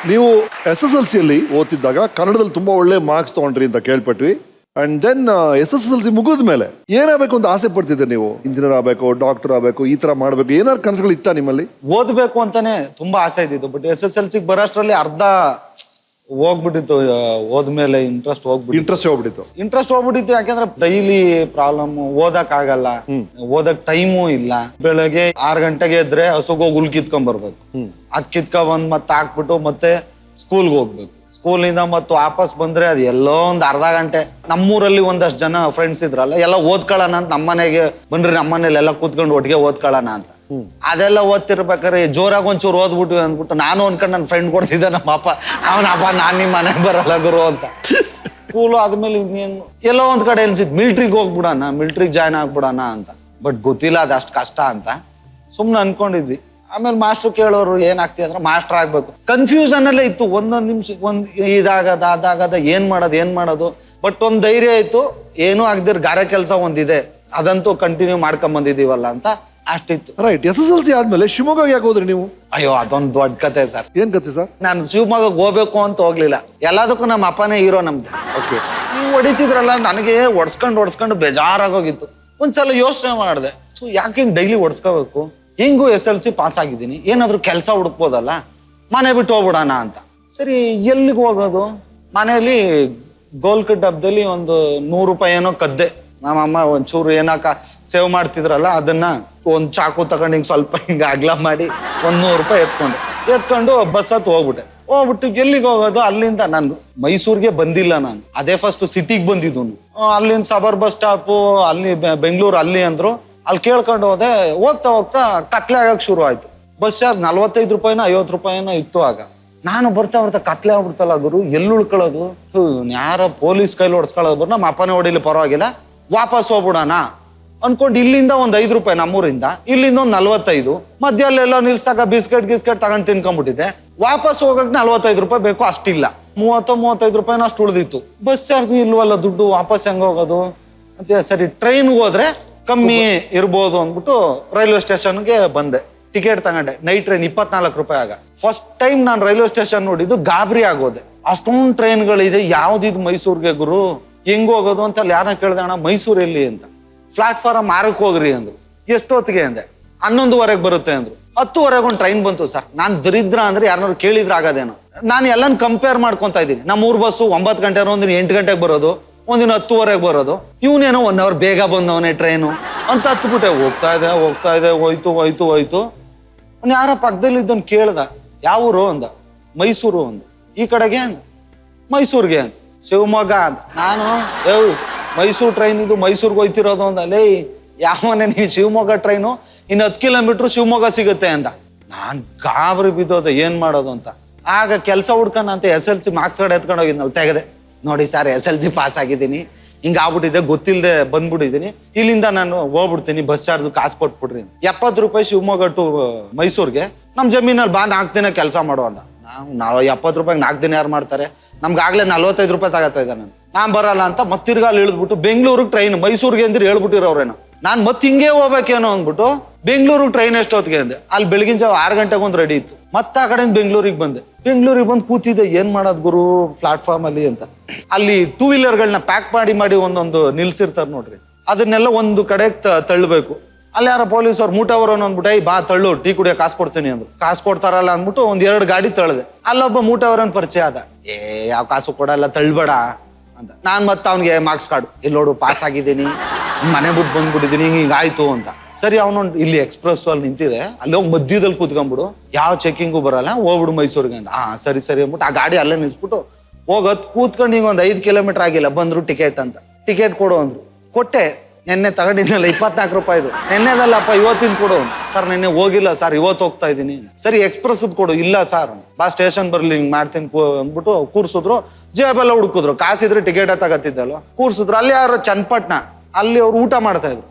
ನೀವು SSLC ಓದ್ತಿದ್ದಾಗ ಕನ್ನಡದಲ್ಲಿ ತುಂಬಾ ಒಳ್ಳೆ ಮಾರ್ಕ್ಸ್ ತಗೊಂಡ್ರಿ ಅಂತ ಕೇಳ್ಪಟ್ವಿ. ಅಂಡ್ ದೆನ್ SSLC ಮುಗಿದ ಮೇಲೆ ಏನಾಗಬೇಕು ಅಂತ ಆಸೆ ಪಡ್ತಿದ್ದೆ ನೀವು? ಇಂಜಿನಿಯರ್ ಆಗಬೇಕು, ಡಾಕ್ಟರ್ ಆಗಬೇಕು, ಈ ತರ ಮಾಡಬೇಕು, ಏನಾದ್ರು ಕನಸುಗಳು ಇತ್ತಾ ನಿಮ್ಮಲ್ಲಿ? ಓದ್ಬೇಕು ಅಂತಾನೆ ತುಂಬಾ ಆಸೆ ಇದ್ದಿತ್ತು. ಬಟ್ SSLC ಬರೋಷ್ಟ್ರಲ್ಲಿ ಅರ್ಧ ಹೋಗ್ಬಿಟ್ಟಿತ್ತು. ಹೋದ್ಮೇಲೆ ಇಂಟ್ರೆಸ್ಟ್ ಹೋಗ್ಬಿಟ್ಟಿತ್ತು. ಯಾಕಂದ್ರೆ ಡೈಲಿ ಪ್ರಾಬ್ಲಮ್, ಓದಕ್ ಆಗಲ್ಲ, ಓದಕ್ ಟೈಮು ಇಲ್ಲ. ಬೆಳಗ್ಗೆ 6 ಗಂಟೆಗೆ ಎದ್ರೆ ಹಸುಗೋಗಿ ಹುಲ್ ಕಿತ್ಕೊಂಡ್ ಬರ್ಬೇಕು. ಅದ್ ಕಿತ್ಕೊಂಡ್ ಬಂದ್ ಮತ್ತೆ ಹಾಕ್ಬಿಟ್ಟು ಮತ್ತೆ ಸ್ಕೂಲ್ಗೆ ಹೋಗ್ಬೇಕು. ಸ್ಕೂಲಿಂದ ಮತ್ತೆ ವಾಪಸ್ ಬಂದ್ರೆ ಅದು ಎಲ್ಲೋ ಒಂದ್ ಅರ್ಧ ಗಂಟೆ. ನಮ್ಮೂರಲ್ಲಿ ಒಂದಷ್ಟು ಜನ ಫ್ರೆಂಡ್ಸ್ ಇದ್ರಲ್ಲ, ಎಲ್ಲ ಓದ್ಕೊಳ್ಳೋಣ ಅಂತ ನಮ್ಮನೆಗೆ ಬನ್ರಿ, ನಮ್ಮನೇಲಿ ಎಲ್ಲ ಕೂತ್ಕೊಂಡು ಒಟ್ಟಿಗೆ ಓದ್ಕೊಳ್ಳೋಣ ಅಂತ. ಅದೆಲ್ಲ ಓದ್ತಿರ್ಬೇಕಾದ್ರೆ ಜೋರಾಗಿ ಒಂಚೂರು ಓದ್ಬಿಟ್ವಿ ಅಂದ್ಬಿಟ್ಟು ನಾನು ಅನ್ಕೊಂಡು ನನ್ನ ಫ್ರೆಂಡ್ ಕೊಡ್ತಿದ್ದೆ ನಮ್ಮ ಅಪ್ಪ, ಅವನಪ್ಪ ನಾನ್ ನಿಮ್ ಮನೆಗೆ ಬರಲ್ಲ ಗುರು ಅಂತ. ಸ್ಕೂಲು ಆದ್ಮೇಲೆ ಇನ್ನೇನು ಎಲ್ಲೋ ಒಂದ್ ಕಡೆ ಅನ್ಸಿತ್ತು ಮಿಲ್ಟ್ರಿಗೆ ಹೋಗ್ಬಿಡೋಣ, ಮಿಲ್ಟ್ರಿಗೆ ಜಾಯ್ನ್ ಆಗ್ಬಿಡೋಣ ಅಂತ. ಬಟ್ ಗೊತ್ತಿಲ್ಲ ಅದಷ್ಟು ಕಷ್ಟ ಅಂತ ಸುಮ್ನೆ ಅನ್ಕೊಂಡಿದ್ವಿ. ಆಮೇಲೆ ಮಾಸ್ಟ್ರು ಕೇಳೋರು ಏನಾಗ್ತಿ ಅಂದ್ರೆ ಮಾಸ್ಟರ್ ಆಗ್ಬೇಕು. ಕನ್ಫ್ಯೂಷನ್ ಅಲ್ಲೇ ಇತ್ತು. ಒಂದೊಂದ್ ನಿಮಿಷ ಅದಾಗದ ಏನ್ ಮಾಡೋದು. ಬಟ್ ಒಂದ್ ಧೈರ್ಯ ಇತ್ತು, ಏನೂ ಆಗದಿರ್ ಗಾರೆ ಕೆಲಸ ಒಂದಿದೆ, ಅದಂತೂ ಕಂಟಿನ್ಯೂ ಮಾಡ್ಕೊಂಡ್ ಬಂದಿದೀವಲ್ಲ ಅಂತ ಅಷ್ಟಿತ್ತು. ರೈಟ್. SSLC ಆದ್ಮೇಲೆ ಶಿವಮೊಗ್ಗ ಯಾಕೆ ಹೋದ್ರಿ ನೀವು? ಅಯ್ಯೋ ಅದೊಂದ್ ದೊಡ್ಡ ಕತೆ ಸರ್. ಏನ್ ಕತೆ ಸರ್? ನಾನು ಶಿವಮೊಗ್ಗಕ್ಕೆ ಹೋಗ್ಬೇಕು ಅಂತ ಹೋಗ್ಲಿಲ್ಲ. ಎಲ್ಲದಕ್ಕೂ ನಮ್ಮ ಅಪ್ಪನೇ ಹೀರೋ ನಮ್ದು. ಓಕೆ. ಈ ಹೊಡಿತಿದ್ರಲ್ಲ, ನನಗೆ ಒಡ್ಸ್ಕೊಂಡು ಬೇಜಾರಾಗೋಗಿತ್ತು. ಒಂದ್ಸಲ ಯೋಚನೆ ಮಾಡಿದೆ, ಯಾಕೆ ಹಿಂಗ್ ಡೈಲಿ ಒಡ್ಸ್ಕೋಬೇಕು? ಹಿಂಗೂ SSLC ಪಾಸ್ ಆಗಿದ್ದೀನಿ, ಏನಾದ್ರು ಕೆಲಸ ಹುಡುಕ್ಬೋದಲ್ಲ, ಮನೆ ಬಿಟ್ಟು ಹೋಗ್ಬಿಡೋಣ ಅಂತ. ಸರಿ, ಎಲ್ಲಿಗೆ ಹೋಗೋದು? ಮನೆಯಲ್ಲಿ ಗೋಲ್ಕಟ್ ಹಬ್ಬದಲ್ಲಿ ಒಂದು 100 ರೂಪಾಯಿ ಏನೋ ಕದ್ದೆ. ನಮ್ಮಮ್ಮ ಒಂಚೂರು ಏನಾಕ ಸೇವ್ ಮಾಡ್ತಿದ್ರಲ್ಲ, ಅದನ್ನ ಒಂದ್ ಚಾಕು ತಗೊಂಡು ಹಿಂಗ್ ಸ್ವಲ್ಪ ಹಿಂಗ ಅಗ್ಲ ಮಾಡಿ 100 ರೂಪಾಯಿ ಎತ್ಕೊಂಡು ಬಸ್ ಹತ್ತು ಹೋಗ್ಬಿಟ್ಟು ಎಲ್ಲಿಗೆ ಹೋಗೋದು? ಅಲ್ಲಿಂದ ನಾನು ಮೈಸೂರ್ಗೆ ಬಂದಿಲ್ಲ. ನಾನು ಅದೇ ಫಸ್ಟ್ ಸಿಟಿಗೆ ಬಂದಿದ್ದು. ಅಲ್ಲಿಂದ ಸಬರ್ ಬಸ್ ಸ್ಟಾಪು, ಅಲ್ಲಿ ಬೆಂಗಳೂರು ಅಲ್ಲಿ ಅಂದ್ರು. ಅಲ್ಲಿ ಕೇಳ್ಕೊಂಡು ಹೋದೆ. ಹೋಗ್ತಾ ಕತ್ಲೆ ಆಗಕ್ ಶುರು ಆಯ್ತು. ಬಸ್ ಚಾರ್ಜ್ 45 ರೂಪಾಯಿನೋ 50 ರೂಪಾಯಿನೋ ಇತ್ತು ಆಗ. ನಾನು ಬರ್ತಾ ಕತ್ಲೆ ಆಗ್ಬಿಡ್ತಲ್ಲ ಗುರು, ಎಲ್ಲಿ ಉಳ್ಕೊಳ್ಳೋದು? ಯಾರ ಪೊಲೀಸ್ ಕೈಲಿ ಹೊಡ್ಸ್ಕೊಳ್ಳೋದು, ನಮ್ಮ ಅಪ್ಪನೇ ಹೊಡಿಲಿ ಪರವಾಗಿಲ್ಲ, ವಾಪಸ್ ಹೋಗ್ಬಿಡೋಣ ಅನ್ಕೊಂಡು ಇಲ್ಲಿಂದ ಒಂದ್ 5 ರೂಪಾಯಿ, ನಮ್ಮೂರಿಂದ ಇಲ್ಲಿಂದ ಒಂದ್ 45. ಮಧ್ಯಲ್ಲೆಲ್ಲ ನಿಲ್ಸಾಕ ಬಿಸ್ಕೆಟ್ ತಗೊಂಡು ತಿನ್ಕೊಂಡ್ಬಿಟ್ಟಿದ್ದೆ. ವಾಪಸ್ ಹೋಗಕ್ 45 ರೂಪಾಯಿ ಬೇಕು, ಅಷ್ಟಿಲ್ಲ. 30-35 ರೂಪಾಯಿನ ಅಷ್ಟು ಉಳಿದಿತ್ತು. ಬಸ್ ಚಾರ್ಜ್ ಇಲ್ವಲ್ಲ, ದುಡ್ಡು ವಾಪಸ್ ಹೆಂಗ ಹೋಗೋದು ಅಂತ. ಸರಿ, ಟ್ರೈನ್ಗೆ ಹೋದ್ರೆ ಕಮ್ಮಿ ಇರ್ಬೋದು ಅಂದ್ಬಿಟ್ಟು ರೈಲ್ವೆ ಸ್ಟೇಷನ್ಗೆ ಬಂದೆ. ಟಿಕೆಟ್ ತಗೊಂಡೆ, ನೈಟ್ ಟ್ರೈನ್ 24 ರೂಪಾಯಿ ಆಗ. ಫಸ್ಟ್ ಟೈಮ್ ನಾನು ರೈಲ್ವೆ ಸ್ಟೇಷನ್ ನೋಡಿದ್ದು, ಗಾಬರಿ ಆಗೋದೆ. ಅಷ್ಟೊಂದು ಟ್ರೈನ್ಗಳಿದೆ, ಯಾವ್ದಿದ್ ಮೈಸೂರ್ಗೆ ಗುರು, ಹೆಂಗ್ ಹೋಗೋದು ಅಂತ. ಅಲ್ಲಿ ಯಾರನ್ನ ಕೇಳ್ದೆ, ಅಣ್ಣ ಮೈಸೂರು ಎಲ್ಲಿ ಅಂತ. ಪ್ಲಾಟ್ಫಾರ್ಮ್ 6ಕ್ಕೆ ಹೋಗ್ರಿ ಅಂದ್ರು. ಎಷ್ಟೊತ್ತಿಗೆ ಅಂದೆ, 11:15 ಬರುತ್ತೆ ಅಂದ್ರು. 10:15 ಒಂದು ಟ್ರೈನ್ ಬಂತು ಸರ್. ನಾನ್ ದರಿದ್ರ ಅಂದ್ರೆ ಯಾರನ್ನಾರು ಕೇಳಿದ್ರೆ ಆಗೋದೇನೋ. ನಾನು ಎಲ್ಲಾನು ಕಂಪೇರ್ ಮಾಡ್ಕೊಂತ ಇದ್ದೀನಿ. ನಮ್ಮ 3 ಬಸ್ಸು 9 ಗಂಟೆ, ಒಂದಿನ 8 ಗಂಟೆಗೆ ಬರೋದು, ಒಂದಿನ 10:15 ಬರೋದು. ಇವನೇನೋ 1 ಅವರ್ ಬೇಗ ಬಂದವನೇ ಟ್ರೈನು ಅಂತ ಹತ್ಬಿಟ್ಟೆ. ಹೋಗ್ತಾ ಇದೆ, ಹೋಯ್ತು. ಅವ್ನು ಯಾರ ಪಕ್ಕದಲ್ಲಿ ಇದ್ದವನು ಕೇಳ್ದ, ಯಾವ ಊರು ಅಂದ. ಮೈಸೂರು ಅಂದ. ಈ ಕಡೆಗೆ ಅಂದ, ಮೈಸೂರ್ಗೆ ಅಂದ. ಶಿವಮೊಗ್ಗ ಅಂತ. ನಾನು ಮೈಸೂರು ಟ್ರೈನ್ ಇದು, ಮೈಸೂರ್ಗೆ ಹೋಯ್ತಿರೋದು ಅಂದ. ಲೇ ಯಾವನೇ ನೀ, ಶಿವಮೊಗ್ಗ ಟ್ರೈನು ಇನ್ನು 10 ಕಿಲೋಮೀಟ್ರ್ ಶಿವಮೊಗ್ಗ ಸಿಗುತ್ತೆ ಅಂದ. ನಾನ್ ಗಾಬರಿ ಬಿದ್ದೋದೆ, ಏನ್ ಮಾಡೋದು ಅಂತ. ಆಗ ಕೆಲಸ ಹುಡ್ಕಣ ಅಂತ SSLC ಮಾರ್ಕ್ಸ್ ಕಾರ್ಡ್ ಎತ್ಕೊಂಡು ಹೋಗಿದ್ನಲ್ಲ, ತೆಗೆದೆ. ನೋಡಿ ಸರ್, SSLC ಪಾಸ್ ಆಗಿದ್ದೀನಿ, ಹಿಂಗ ಆಗ್ಬಿಟ್ಟಿದೆ, ಗೊತ್ತಿಲ್ಲದೆ ಬಂದ್ಬಿಟ್ಟಿದ್ದೀನಿ, ಇಲ್ಲಿಂದ ನಾನು ಹೋಗ್ಬಿಡ್ತೀನಿ, ಬಸ್ ಚಾರ್ಜ್ ಕಾಸು ಕೊಟ್ಬಿಡ್ರಿ. 70 ರೂಪಾಯಿ ಶಿವಮೊಗ್ಗ ಟು ಮೈಸೂರ್ಗೆ. ನಮ್ ಜಮೀನಲ್ಲಿ ಬಾ 4 ದಿನ ಕೆಲಸ ಮಾಡೋ ಅಂದ. ನಾವು 70 ರೂಪಾಯಿಗೆ 4 ದಿನ ಯಾರು ಮಾಡ್ತಾರೆ? ನಮ್ಗಾಗ್ಲೇ 45 ರೂಪಾಯಿ ತಗೋತಾ ಇದ್ದೆ ನಾನು ಬರಲ್ಲ ಅಂತ ಮತ್ತಿರ್ಗ ಅಲ್ಲಿ ಇಳಿದ್ಬಿಟ್ಟು ಬೆಂಗಳೂರಿಗೆ ಟ್ರೈನ್, ಮೈಸೂರಿಗೆ ಅಂದ್ರೆ ಹೇಳ್ಬಿಟ್ಟಿರೋರೇನೋ. ನಾನ್ ಮತ್ತೆ ಹಿಂಗೆ ಹೋಗ್ಬೇಕೇನೋ ಅಂದ್ಬಿಟ್ಟು ಬೆಂಗಳೂರಿಗೆ ಟ್ರೈನ್ ಎಷ್ಟೊತ್ತಿಗೆ ಅಂದೆ. ಅಲ್ಲಿ ಬೆಳಗಿನ ಜಾವ 6 ಗಂಟೆಗೆ ಒಂದು ರೆಡಿ ಇತ್ತು. ಮತ್ತೆ ಆ ಕಡೆಯಿಂದ ಬೆಂಗಳೂರಿಗೆ ಬಂದೆ. ಬೆಂಗಳೂರಿಗೆ ಬಂದು ಕೂತಿದ್ದೆ, ಏನ್ ಮಾಡೋದ್ ಗುರು ಪ್ಲಾಟ್ಫಾರ್ಮ್ ಅಲ್ಲಿ ಅಂತ. ಅಲ್ಲಿ 2 ವೀಲರ್ಗಳನ್ನ ಪ್ಯಾಕ್ ಮಾಡಿ ಒಂದೊಂದು ನಿಲ್ಸಿರ್ತಾರ ನೋಡ್ರಿ, ಅದನ್ನೆಲ್ಲ ಒಂದು ಕಡೆ ತಳ್ಳಬೇಕು. ಅಲ್ಲಿ ಯಾರ ಪೊಲೀಸ್ ಅವ್ರು ಮೂಟವರು ಅಂದ್ಬಿಟ್ಟು, ಬಾ ತಳ್ಳು, ಟೀ ಕುಡಿಯೋ ಕಾಸು ಕೊಡ್ತೀನಿ ಅಂದ್ರು. ಕಾಸು ಕೊಡ್ತಾರಲ್ಲ ಅಂದ್ಬಿಟ್ಟು 1-2 ಗಾಡಿ ತಳ್ದೆ. ಅಲ್ಲೊಬ್ಬ ಮೂಟವರನ್ ಪರಿಚಯ ಆದ. ಯಾವ ಕಾಸು ಕೊಡಲ್ಲ, ತಳ್ಬೇಡ ಅಂತ. ನಾನ್ ಮತ್ತೆ ಅವ್ನಿಗೆ ಮಾರ್ಕ್ಸ್ ಕಾರ್ಡು, ಇಲ್ಲಿ ನೋಡು ಪಾಸ್ ಆಗಿದ್ದೀನಿ, ಮನೆ ಬಿಟ್ಟು ಬಂದ್ಬಿಟ್ಟಿದ್ದೀನಿ, ಹಿಂಗಾಯ್ತು ಅಂತ. ಸರಿ, ಅವನೊಂದು ಇಲ್ಲಿ ಎಕ್ಸ್ಪ್ರೆಸ್ ಅಲ್ಲಿ ನಿಂತಿದೆ, ಅಲ್ಲಿ ಹೋಗಿ ಮಧ್ಯದಲ್ಲಿ ಕೂತ್ಕೊಂಡ್ಬಿಡು, ಯಾವ ಚೆಕಿಂಗು ಬರಲ್ಲ, ಹೋಗ್ಬಿಡು ಮೈಸೂರಿಗೆ ಅಂತ. ಸರಿ ಅಂದ್ಬಿಟ್ಟು ಆ ಗಾಡಿ ಅಲ್ಲೇ ನಿಲ್ಸ್ಬಿಟ್ಟು ಹೋಗೋದ್ ಕೂತ್ಕೊಂಡು ಹಿಂಗ 1 5 ಕಿಲೋಮೀಟರ್ ಆಗಿಲ್ಲ, ಬಂದ್ರು ಟಿಕೆಟ್ ಅಂತ. ಟಿಕೆಟ್ ಕೊಡು ಅಂದ್ರು. ಕೊಟ್ಟೆ. ನೆನ್ನೆ ತಗೊಂಡಿದ್ನಲ್ಲ 24 ರೂಪಾಯಿದು, ನೆನ್ನೆದಲ್ಲಪ್ಪ ಇವತ್ತಿನ ಕೊಡು. ಸರ್ ನೆನ್ನೆ ಹೋಗಿಲ್ಲ ಸರ್, ಇವತ್ತು ಹೋಗ್ತಾ ಇದ್ದೀನಿ. ಸರಿ, ಎಕ್ಸ್ಪ್ರೆಸ್ ಕೊಡು. ಇಲ್ಲ ಸರ್, ಬಾ ಸ್ಟೇಷನ್ ಬರ್ಲಿ, ಹಿಂಗ್ ಮಾಡ್ತೀನಿ ಅಂದ್ಬಿಟ್ಟು ಕೂರ್ಸಿದ್ರು. ಜೇಬೆಲ್ಲ ಹುಡುಕಿದ್ರು, ಕಾಸಿದ್ರೆ ಟಿಕೆಟ್ ತಗತ್ತಿದ್ದಲ್ವ, ಕೂರ್ಸಿದ್ರು. ಅಲ್ಲಿ ಯಾರು ಚನ್ನಪಟ್ಟಣ, ಅಲ್ಲಿ ಅವ್ರು ಊಟ ಮಾಡ್ತಾ ಇದ್ರು.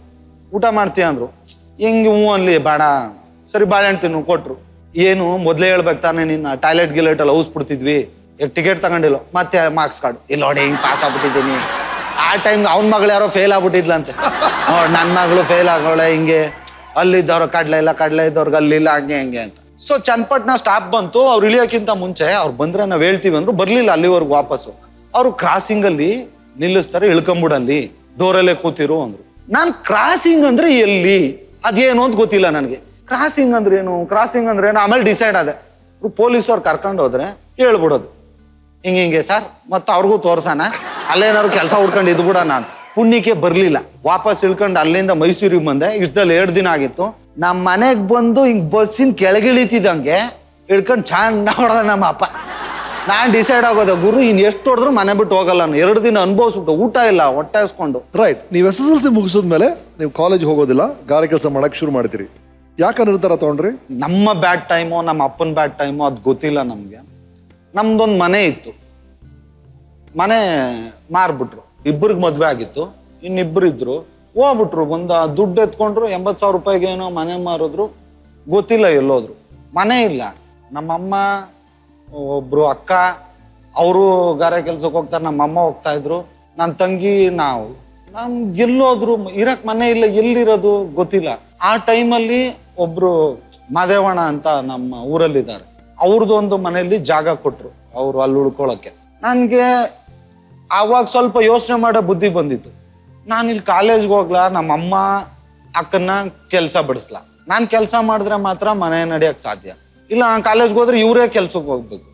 ಊಟ ಮಾಡ್ತೀಯ ಅಂದ್ರು. ಹಿಂಗೆ ಅಲ್ಲಿ ಬೇಡ, ಸರಿ ಬಾಳೆಹಣ್ಣು ತಿನ್ನು ಕೊಟ್ರು. ಏನು ಮೊದ್ಲೇ ಹೇಳ್ಬೇಕು ತಾನೆ, ನಿನ್ನ ಟಾಯ್ಲೆಟ್ ಗಿಲೆಟ್ ಎಲ್ಲ ಊಸ್ಬಿಡ್ತಿದ್ವಿ, ಟಿಕೆಟ್ ತಗೊಂಡಿಲ್ಲ. ಮತ್ತೆ ಮಾರ್ಕ್ಸ್ ಕಾರ್ಡ್, ಇಲ್ಲಿ ನೋಡಿ ಹಿಂಗ್ ಪಾಸ್ ಆಗ್ಬಿಟ್ಟಿದ್ದೀನಿ. ಆ ಟೈಮ್ ಅವ್ನ ಮಗಳು ಯಾರೋ ಫೇಲ್ ಆಗ್ಬಿಟ್ಟಿದ್ಲಂತೆ. ನನ್ನ ಮಗಳು ಫೇಲ್ ಆಗೋಳೆ, ಹಿಂಗೆ ಅಲ್ಲಿದ್ದವ್ರು ಕಡ್ಲೆ ಇದ್ದವ್ರಿಗೆ ಅಲ್ಲಿಲ್ಲ, ಹಂಗೆ ಅಂತ. ಸೊ ಚನ್ನಪಟ್ಟಣ ಸ್ಟಾಪ್ ಬಂತು, ಅವ್ರು ಇಳಿಯೋಕ್ಕಿಂತ ಮುಂಚೆ ಅವ್ರು ಬಂದ್ರೆ ನಾವು ಹೇಳ್ತೀವಿ ಅಂದ್ರು, ಬರ್ಲಿಲ್ಲ ಅಲ್ಲಿವರೆಗೂ ವಾಪಸ್ಸು. ಅವ್ರು ಕ್ರಾಸಿಂಗ್ ಅಲ್ಲಿ ನಿಲ್ಲಿಸ್ತಾರೆ, ಇಳ್ಕೊಂಬಿಡಲ್ಲಿ ಡೋರಲ್ಲೇ ಕೂತಿರು ಅಂದ್ರು. ನಾನ್ ಕ್ರಾಸಿಂಗ್ ಅಂದ್ರೆ ಎಲ್ಲಿ ಅದೇನು ಅಂತ ಗೊತ್ತಿಲ್ಲ ನನಗೆ. ಕ್ರಾಸಿಂಗ್ ಅಂದ್ರೆ ಏನು ಆಮೇಲೆ ಡಿಸೈಡ್ ಆದೆ, ಪೊಲೀಸವ್ರು ಕರ್ಕೊಂಡು ಹೋದ್ರೆ ಹೇಳ್ಬಿಡೋದು ಹಿಂಗೆ ಸರ್, ಮತ್ತೆ ಅವ್ರಿಗೂ ತೋರ್ಸಣ, ಅಲ್ಲೇನಾದ್ರು ಕೆಲಸ ಹುಡ್ಕೊಂಡು ಇದ್ಬಿಡ. ನಾನು ಪುಣ್ಯಕ್ಕೆ ಬರ್ಲಿಲ್ಲ, ವಾಪಸ್ ಇಳ್ಕೊಂಡು ಅಲ್ಲಿಂದ ಮೈಸೂರಿಗೆ ಬಂದೆ. ಇಷ್ಟದಲ್ಲಿ 2 ದಿನ ಆಗಿತ್ತು. ನಮ್ಮ ಮನೆಗ್ ಬಂದು ಹಿಂಗ್ ಬಸ್ಸಿನ ಕೆಳಗಿಳಿತಿದ್ದಂಗೆ ಇಳ್ಕೊಂಡು ಚಂದ ಹೊಡೆದ ನಮ್ಮ ಅಪ್ಪ. ನಾನ್ ಡಿಸೈಡ್ ಆಗೋದೆ, ಗುರು ಎಷ್ಟು ಹೊಡೆದ್ರು ಮನೆ ಬಿಟ್ಟು ಹೋಗಲ್ಲ ನಾನು. 2 ದಿನ ಅನುಭವಿಸ್ಬಿಟ್ಟು, ಊಟ ಇಲ್ಲ, ಹೊಟ್ಟೆ ಹಾಸ್ಕೊಂಡು. ರೈಟ್, ನೀವು SSLC ಮುಗಿಸಿದ್ಮೇಲೆ ನೀವು ಕಾಲೇಜ್ ಹೋಗೋದಿಲ್ಲ, ಗಾರೆ ಕೆಲಸ ಮಾಡಕ್ ಶುರು ಮಾಡ್ತೀರಿ. ಯಾಕೆ ನಿರ್ಧಾರ ತಗೊಂಡ್ರಿ? ನಮ್ಮ ಬ್ಯಾಡ್ ಟೈಮು, ನಮ್ಮ ಅಪ್ಪನ ಬ್ಯಾಡ್ ಟೈಮು ಅದು ಗೊತ್ತಿಲ್ಲ ನಮ್ಗೆ. ನಮ್ದೊಂದು ಮನೆ ಇತ್ತು, ಮನೆ ಮಾರ್ಬಿಟ್ರು. ಇಬ್ಬರಿಗೆ ಮದ್ವೆ ಆಗಿತ್ತು, ಇನ್ನಿಬ್ರು ಇದ್ರು, ಹೋಗ್ಬಿಟ್ರು. ಒಂದು ದುಡ್ಡು ಎತ್ಕೊಂಡ್ರು, 80,000 ರೂಪಾಯಿಗೆ ಏನೋ ಮನೆ ಮಾರಿದ್ರು, ಗೊತ್ತಿಲ್ಲ ಎಲ್ಲೋದ್ರು. ಮನೆ ಇಲ್ಲ. ನಮ್ಮಮ್ಮ, ಒಬ್ರು ಅಕ್ಕ, ಅವರು ಗಾರೆ ಕೆಲ್ಸಕ್ಕೆ ಹೋಗ್ತಾರೆ, ನಮ್ಮಮ್ಮ ಹೋಗ್ತಾ ಇದ್ರು, ನನ್ನ ತಂಗಿ, ನಾವು. ನಮ್ಗೆ ಎಲ್ಲೋದ್ರು, ಇರಕ್ ಮನೆ ಇಲ್ಲ, ಎಲ್ಲಿರೋದು ಗೊತ್ತಿಲ್ಲ. ಆ ಟೈಮಲ್ಲಿ ಒಬ್ರು ಮಾದೇವಣ್ಣ ಅಂತ ನಮ್ಮ ಊರಲ್ಲಿದ್ದಾರೆ, ಅವ್ರದ್ದು ಒಂದು ಮನೆಯಲ್ಲಿ ಜಾಗ ಕೊಟ್ರು, ಅವ್ರು ಅಲ್ಲಿ ಉಳ್ಕೊಳಕ್ಕೆ. ನನ್ಗೆ ಆವಾಗ ಸ್ವಲ್ಪ ಯೋಚನೆ ಮಾಡೋ ಬುದ್ಧಿ ಬಂದಿತ್ತು. ನಾನು ಇಲ್ಲಿ ಕಾಲೇಜ್ಗೆ ಹೋಗ್ಲಾ, ನಮ್ಮಮ್ಮ ಅಕ್ಕನ್ನ ಕೆಲಸ ಬಿಡಿಸ್ಲಾ? ನಾನು ಕೆಲಸ ಮಾಡಿದ್ರೆ ಮಾತ್ರ ಮನೆ ನಡೆಯಕ್ಕೆ ಸಾಧ್ಯ. ಇಲ್ಲ ಕಾಲೇಜ್ಗೆ ಹೋದ್ರೆ ಇವರೇ ಕೆಲ್ಸಕ್ಕೆ ಹೋಗ್ಬೇಕು.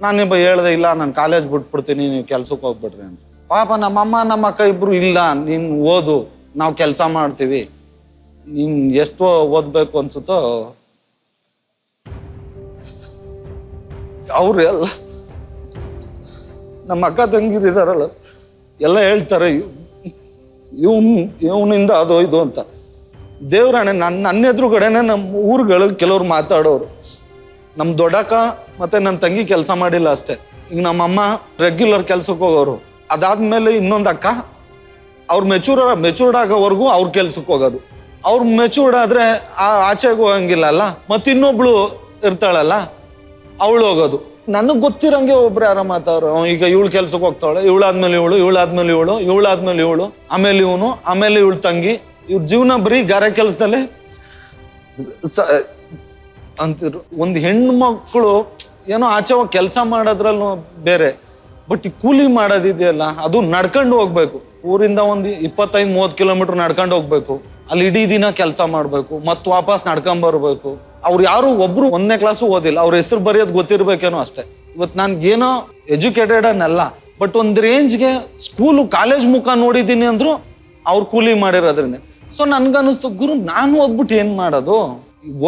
ನಾನು ಹೇಳ್ದೆ, ಇಲ್ಲ ನಾನು ಕಾಲೇಜ್ ಬಿಟ್ಬಿಡ್ತೀನಿ, ನೀವು ಕೆಲ್ಸಕ್ಕೆ ಹೋಗ್ಬಿಡ್ರಿ ಅಂತ. ಪಾಪ ನಮ್ಮಮ್ಮ ನಮ್ಮ ಅಕ್ಕ ಇಬ್ರು, ಇಲ್ಲ ನೀನ್ ಓದು, ನಾವು ಕೆಲಸ ಮಾಡ್ತೀವಿ, ನೀನ್ ಎಷ್ಟು ಓದ್ಬೇಕು ಅನ್ಸುತ್ತೋ. ಅವ್ರು ಎಲ್ಲ ನಮ್ಮ ಅಕ್ಕ ತಂಗಿರಿದಾರಲ್ಲ ಎಲ್ಲ ಹೇಳ್ತಾರೆ, ಇವನಿಂದ ಅದು ಇದು ಅಂತ. ದೇವ್ರಾಣೆ, ನನ್ನ ಎದುರುಗಡೆನೆ ನಮ್ಮ ಊರುಗಳಲ್ಲಿ ಕೆಲವ್ರು ಮಾತಾಡೋರು. ನಮ್ಮ ದೊಡ್ಡಕ್ಕ ಮತ್ತೆ ನನ್ನ ತಂಗಿ ಕೆಲಸ ಮಾಡಿಲ್ಲ ಅಷ್ಟೇ. ಈಗ ನಮ್ಮಮ್ಮ ರೆಗ್ಯುಲರ್ ಕೆಲ್ಸಕ್ಕೆ ಹೋಗೋರು. ಅದಾದ್ಮೇಲೆ ಇನ್ನೊಂದು ಅಕ್ಕ, ಅವ್ರು ಮೆಚೂರ್ಡ್ ಆಗೋವರೆಗೂ ಅವ್ರ ಕೆಲ್ಸಕ್ಕೆ ಹೋಗೋದು. ಅವ್ರು ಮೆಚೂರ್ಡ್ ಆದ್ರೆ ಆಚೆಗೆ ಹೋಗಂಗಿಲ್ಲ ಅಲ್ಲ, ಮತ್ತೆ ಇನ್ನೊಬ್ಳು ಇರ್ತಾಳಲ್ಲ ಅವಳು ಹೋಗೋದು. ನನಗ್ ಗೊತ್ತಿರಂಗೆ ಒಬ್ರು ಯಾರ ಮಾತಾವ್ರು, ಈಗ ಇವಳು ಕೆಲ್ಸಕ್ಕೆ ಹೋಗ್ತಾವಳೆ, ಇವಳಾದ್ಮೇಲೆ ಇವಳು, ಆಮೇಲೆ ಇವನು, ಆಮೇಲೆ ಇವಳು ತಂಗಿ. ಇವ್ರ ಜೀವನ ಬರೀ ಗಾರೆ ಕೆಲ್ಸದಲ್ಲೇ ಅಂತಿದ್ರು. ಒಂದು ಹೆಣ್ಣು ಮಕ್ಕಳು ಏನೋ ಆಚೆ ಹೋಗಿ ಕೆಲಸ ಮಾಡೋದ್ರಲ್ಲೂ ಬೇರೆ, ಬಟ್ ಈ ಕೂಲಿ ಮಾಡೋದಿದೆಯಲ್ಲ, ಅದು ನಡ್ಕೊಂಡು ಹೋಗ್ಬೇಕು. ಊರಿಂದ ಒಂದು 25-30 ಕಿಲೋಮೀಟರ್ ನಡ್ಕೊಂಡು ಹೋಗ್ಬೇಕು, ಅಲ್ಲಿ ಇಡೀ ದಿನ ಕೆಲಸ ಮಾಡ್ಬೇಕು, ಮತ್ ವಾಪಸ್ ನಡ್ಕೊಂಡ್ ಬರ್ಬೇಕು. ಅವ್ರು ಯಾರು ಒಬ್ರು 1ನೇ ಕ್ಲಾಸು ಓದಿಲ್ಲ, ಅವ್ರ ಹೆಸರು ಬರೆಯೋದು ಗೊತ್ತಿರ್ಬೇಕೇನೋ ಅಷ್ಟೇ. ಇವತ್ತು ನನ್ಗೇನೋ ಎಜುಕೇಟೆಡ್ ಅನ್ನಲ್ಲ, ಬಟ್ ಒಂದ್ ರೇಂಜ್ಗೆ ಸ್ಕೂಲು ಕಾಲೇಜ್ ಮುಖ ನೋಡಿದೀನಿ ಅಂದ್ರು ಅವ್ರು ಕೂಲಿ ಮಾಡಿರೋದ್ರಿಂದ. ಸೊ ನನ್ಗನ್ನಿಸ್ತು, ಗುರು ನಾನು ಓದ್ಬಿಟ್ಟು ಏನ್ ಮಾಡೋದು,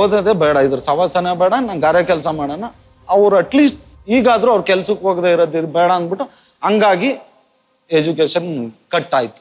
ಓದೋದೇ ಬೇಡ, ಇದ್ರ ಸವಾಸನೆ ಬೇಡ, ನಾನು ಗಾರೆ ಕೆಲಸ ಮಾಡೋಣ. ಅವ್ರು ಅಟ್ಲೀಸ್ಟ್ ಈಗಾದ್ರೂ ಅವ್ರ ಕೆಲ್ಸಕ್ಕೆ ಹೋಗದೆ ಇರೋದು ಬೇಡ ಅಂದ್ಬಿಟ್ಟು, ಹಂಗಾಗಿ ಎಜುಕೇಶನ್ ಕಟ್ ಆಯ್ತು.